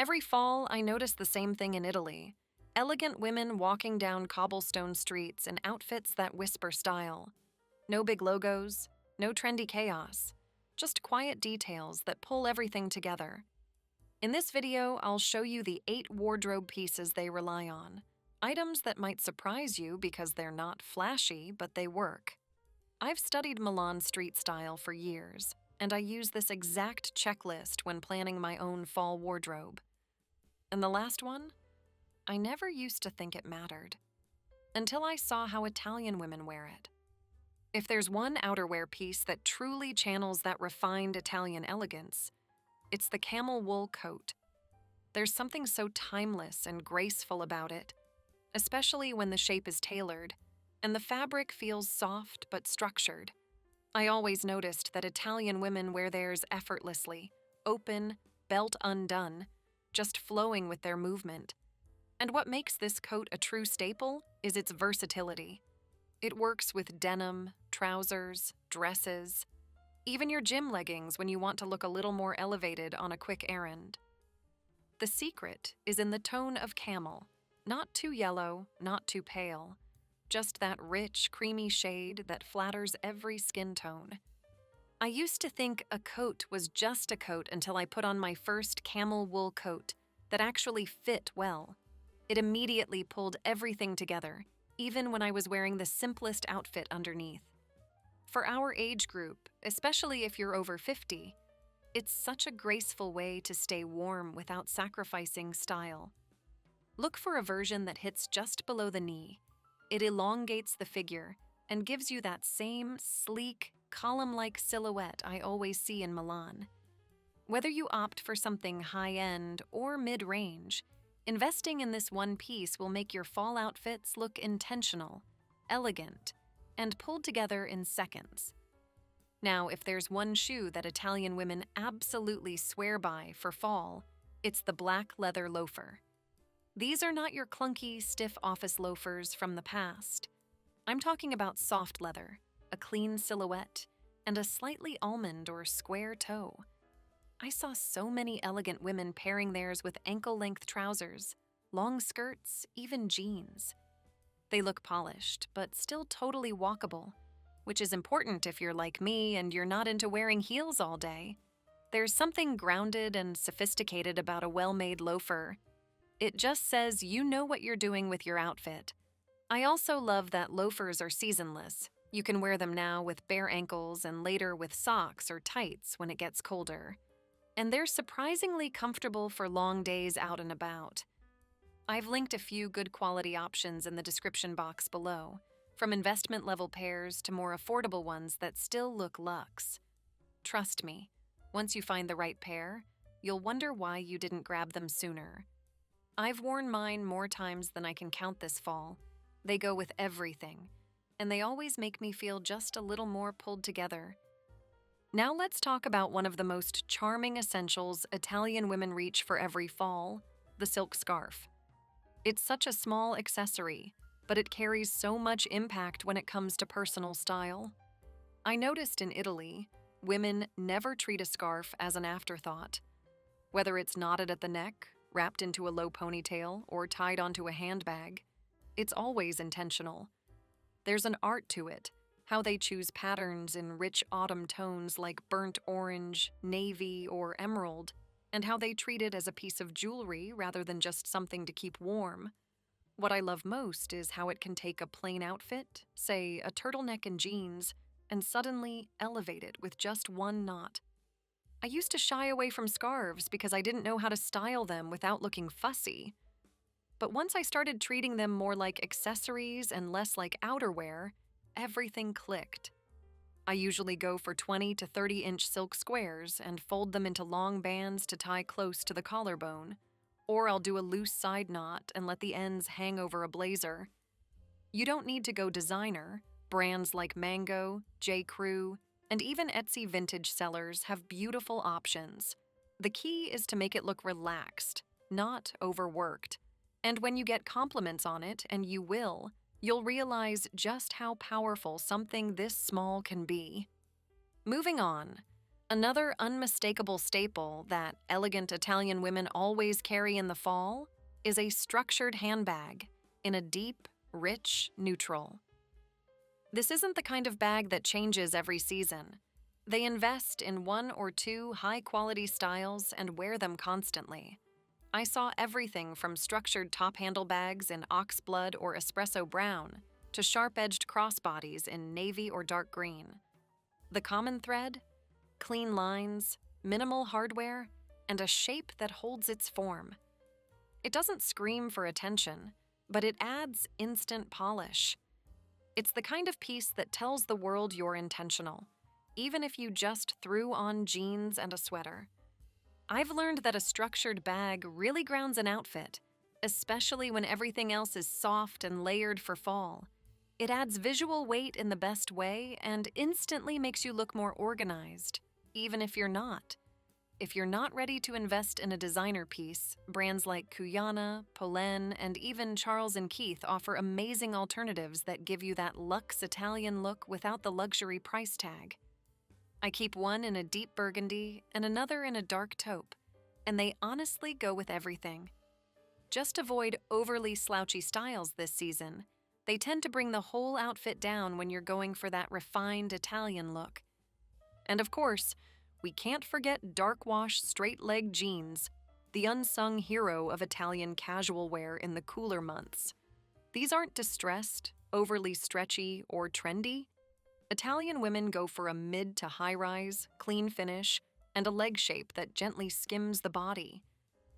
Every fall, I notice the same thing in Italy. Elegant women walking down cobblestone streets in outfits that whisper style. No big logos, no trendy chaos, just quiet details that pull everything together. In this video, I'll show you the 8 wardrobe pieces they rely on. Items that might surprise you because they're not flashy, but they work. I've studied Milan street style for years, and I use this exact checklist when planning my own fall wardrobe. And the last one? I never used to think it mattered, until I saw how Italian women wear it. If there's one outerwear piece that truly channels that refined Italian elegance, it's the camel wool coat. There's something so timeless and graceful about it, especially when the shape is tailored, and the fabric feels soft but structured. I always noticed that Italian women wear theirs effortlessly, open, belt undone, just flowing with their movement. And what makes this coat a true staple is its versatility. It works with denim, trousers, dresses, even your gym leggings when you want to look a little more elevated on a quick errand. The secret is in the tone of camel, not too yellow, not too pale, just that rich, creamy shade that flatters every skin tone. I used to think a coat was just a coat until I put on my first camel wool coat that actually fit well. It immediately pulled everything together, even when I was wearing the simplest outfit underneath. For our age group, especially if you're over 50, it's such a graceful way to stay warm without sacrificing style. Look for a version that hits just below the knee. It elongates the figure and gives you that same sleek, column-like silhouette I always see in Milan. Whether you opt for something high-end or mid-range, investing in this one piece will make your fall outfits look intentional, elegant, and pulled together in seconds. Now, if there's one shoe that Italian women absolutely swear by for fall, it's the black leather loafer. These are not your clunky, stiff office loafers from the past. I'm talking about soft leather, a clean silhouette, and a slightly almond or square toe. I saw so many elegant women pairing theirs with ankle-length trousers, long skirts, even jeans. They look polished, but still totally walkable, which is important if you're like me and you're not into wearing heels all day. There's something grounded and sophisticated about a well-made loafer. It just says you know what you're doing with your outfit. I also love that loafers are seasonless. You can wear them now with bare ankles and later with socks or tights when it gets colder. And they're surprisingly comfortable for long days out and about. I've linked a few good quality options in the description box below, from investment-level pairs to more affordable ones that still look luxe. Trust me, once you find the right pair, you'll wonder why you didn't grab them sooner. I've worn mine more times than I can count this fall. They go with everything, and they always make me feel just a little more pulled together. Now let's talk about one of the most charming essentials Italian women reach for every fall, the silk scarf. It's such a small accessory, but it carries so much impact when it comes to personal style. I noticed in Italy, women never treat a scarf as an afterthought. Whether it's knotted at the neck, wrapped into a low ponytail, or tied onto a handbag, it's always intentional. There's an art to it, how they choose patterns in rich autumn tones like burnt orange, navy, or emerald, and how they treat it as a piece of jewelry rather than just something to keep warm. What I love most is how it can take a plain outfit, say a turtleneck and jeans, and suddenly elevate it with just one knot. I used to shy away from scarves because I didn't know how to style them without looking fussy. But once I started treating them more like accessories and less like outerwear, everything clicked. I usually go for 20 to 30-inch silk squares and fold them into long bands to tie close to the collarbone, or I'll do a loose side knot and let the ends hang over a blazer. You don't need to go designer. Brands like Mango, J. Crew, and even Etsy vintage sellers have beautiful options. The key is to make it look relaxed, not overworked. And when you get compliments on it, and you will, you'll realize just how powerful something this small can be. Moving on, Another unmistakable staple that elegant Italian women always carry in the fall is a structured handbag in a deep, rich neutral. This isn't the kind of bag that changes every season. They invest in one or two high-quality styles and wear them constantly. I saw everything from structured top-handle bags in oxblood or espresso brown to sharp-edged crossbodies in navy or dark green. The common thread? Clean lines, minimal hardware, and a shape that holds its form. It doesn't scream for attention, but it adds instant polish. It's the kind of piece that tells the world you're intentional, even if you just threw on jeans and a sweater. I've learned that a structured bag really grounds an outfit, especially when everything else is soft and layered for fall. It adds visual weight in the best way and instantly makes you look more organized, even if you're not. If you're not ready to invest in a designer piece, brands like Cuyana, Polène, and even Charles & Keith offer amazing alternatives that give you that luxe Italian look without the luxury price tag. I keep one in a deep burgundy and another in a dark taupe, and they honestly go with everything. Just avoid overly slouchy styles this season. They tend to bring the whole outfit down when you're going for that refined Italian look. And of course, we can't forget dark wash straight-leg jeans, the unsung hero of Italian casual wear in the cooler months. These aren't distressed, overly stretchy, or trendy. Italian women go for a mid to high-rise, clean finish, and a leg shape that gently skims the body.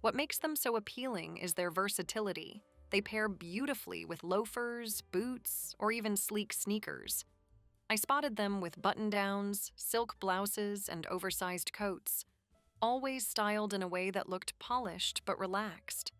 What makes them so appealing is their versatility. They pair beautifully with loafers, boots, or even sleek sneakers. I spotted them with button-downs, silk blouses, and oversized coats, always styled in a way that looked polished but relaxed.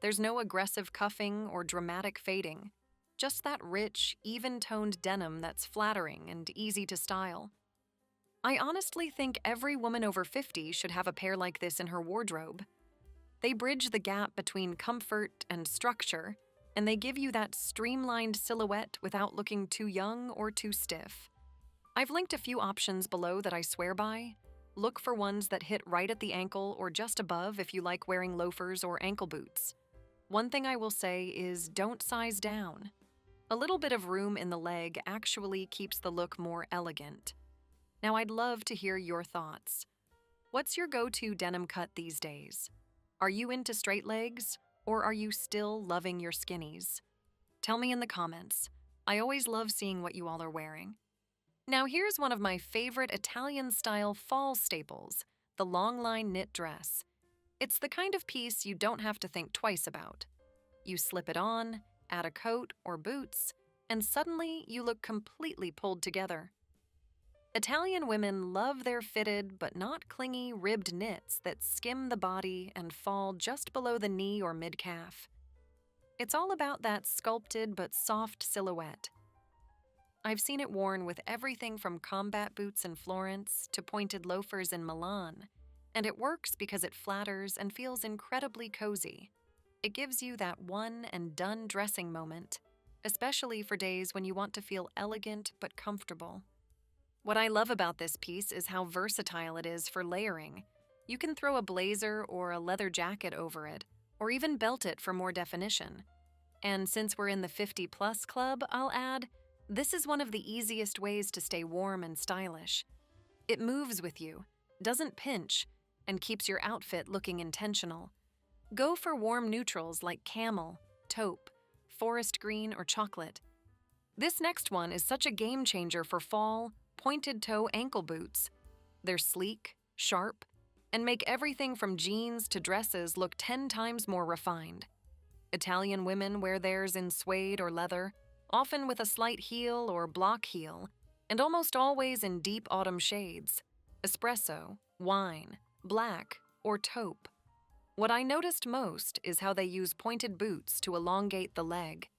There's no aggressive cuffing or dramatic fading, just that rich, even-toned denim that's flattering and easy to style. I honestly think every woman over 50 should have a pair like this in her wardrobe. They bridge the gap between comfort and structure, and they give you that streamlined silhouette without looking too young or too stiff. I've linked a few options below that I swear by. Look for ones that hit right at the ankle or just above if you like wearing loafers or ankle boots. One thing I will say is don't size down. A little bit of room in the leg actually keeps the look more elegant. Now I'd love to hear your thoughts. What's your go-to denim cut these days? Are you into straight legs? Or are you still loving your skinnies? Tell me in the comments. I always love seeing what you all are wearing. Now here's one of my favorite Italian-style fall staples, the long-line knit dress. It's the kind of piece you don't have to think twice about. You slip it on, add a coat or boots, and suddenly you look completely pulled together. Italian women love their fitted but not clingy ribbed knits that skim the body and fall just below the knee or mid-calf. It's all about that sculpted but soft silhouette. I've seen it worn with everything from combat boots in Florence to pointed loafers in Milan, and it works because it flatters and feels incredibly cozy. It gives you that one-and-done dressing moment, especially for days when you want to feel elegant but comfortable. What I love about this piece is how versatile it is for layering. You can throw a blazer or a leather jacket over it, or even belt it for more definition. And since we're in the 50-plus club, I'll add, this is one of the easiest ways to stay warm and stylish. It moves with you, doesn't pinch, and keeps your outfit looking intentional. Go for warm neutrals like camel, taupe, forest green, or chocolate. This next one is such a game changer for fall, pointed toe ankle boots. They're sleek, sharp, and make everything from jeans to dresses look 10 times more refined. Italian women wear theirs in suede or leather, often with a slight heel or block heel, and almost always in deep autumn shades: espresso, wine, black, or taupe. What I noticed most is how they use pointed boots to elongate the leg.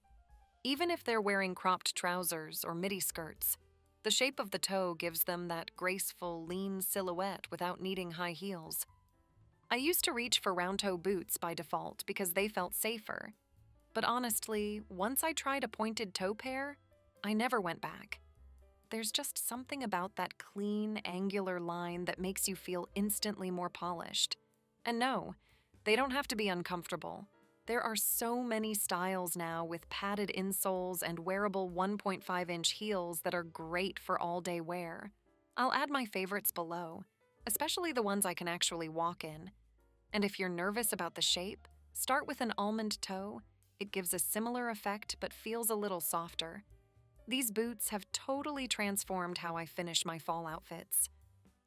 Even if they're wearing cropped trousers or midi skirts, the shape of the toe gives them that graceful, lean silhouette without needing high heels. I used to reach for round-toe boots by default because they felt safer. But honestly, once I tried a pointed toe pair, I never went back. there's just something about that clean, angular line that makes you feel instantly more polished. And no, they don't have to be uncomfortable. There are so many styles now with padded insoles and wearable 1.5-inch heels that are great for all-day wear. I'll add my favorites below, especially the ones I can actually walk in. And if you're nervous about the shape, start with an almond toe. It gives a similar effect but feels a little softer. These boots have totally transformed how I finish my fall outfits.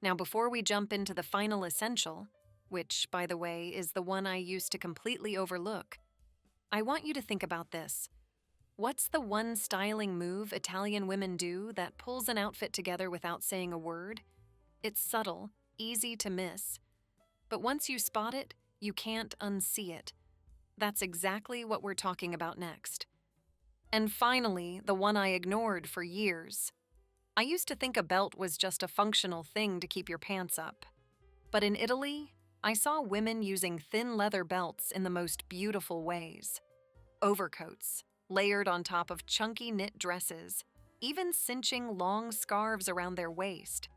Now, before we jump into the final essential, which, by the way, is the one I used to completely overlook, I want you to think about this. What's the one styling move Italian women do that pulls an outfit together without saying a word? It's subtle, easy to miss. But once you spot it, you can't unsee it. That's exactly what we're talking about next. And finally, the one I ignored for years. I used to think a belt was just a functional thing to keep your pants up. But in Italy, I saw women using thin leather belts in the most beautiful ways. Overcoats, layered on top of chunky knit dresses, even cinching long scarves around their waist.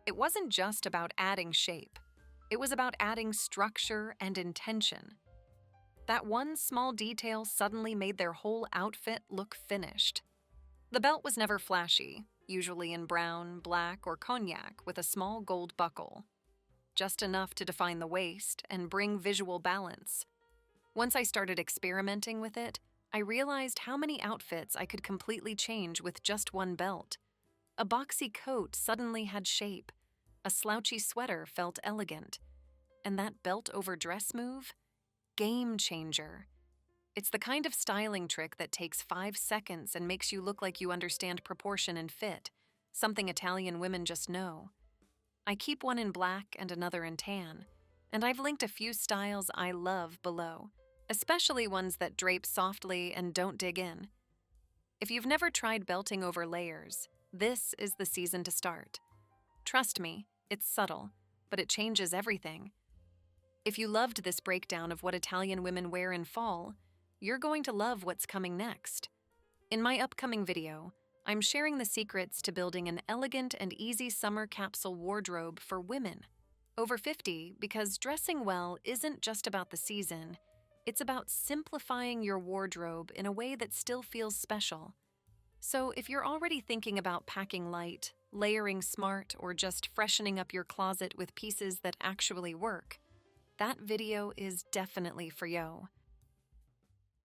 It wasn't just about adding shape. It was about adding structure and intention. That one small detail suddenly made their whole outfit look finished. The belt was never flashy, usually in brown, black, or cognac with a small gold buckle. Just enough to define the waist and bring visual balance. Once I started experimenting with it, I realized how many outfits I could completely change with just one belt. A boxy coat suddenly had shape. A slouchy sweater felt elegant. And that belt over dress move? Game changer. It's the kind of styling trick that takes 5 seconds and makes you look like you understand proportion and fit, something Italian women just know. I keep one in black and another in tan, and I've linked a few styles I love below, especially ones that drape softly and don't dig in. If you've never tried belting over layers, this is the season to start. Trust me, it's subtle, but it changes everything. If you loved this breakdown of what Italian women wear in fall, you're going to love what's coming next. In my upcoming video, I'm sharing the secrets to building an elegant and easy summer capsule wardrobe for women over 50, because dressing well isn't just about the season, it's about simplifying your wardrobe in a way that still feels special. So if you're already thinking about packing light, layering smart, or just freshening up your closet with pieces that actually work, that video is definitely for you.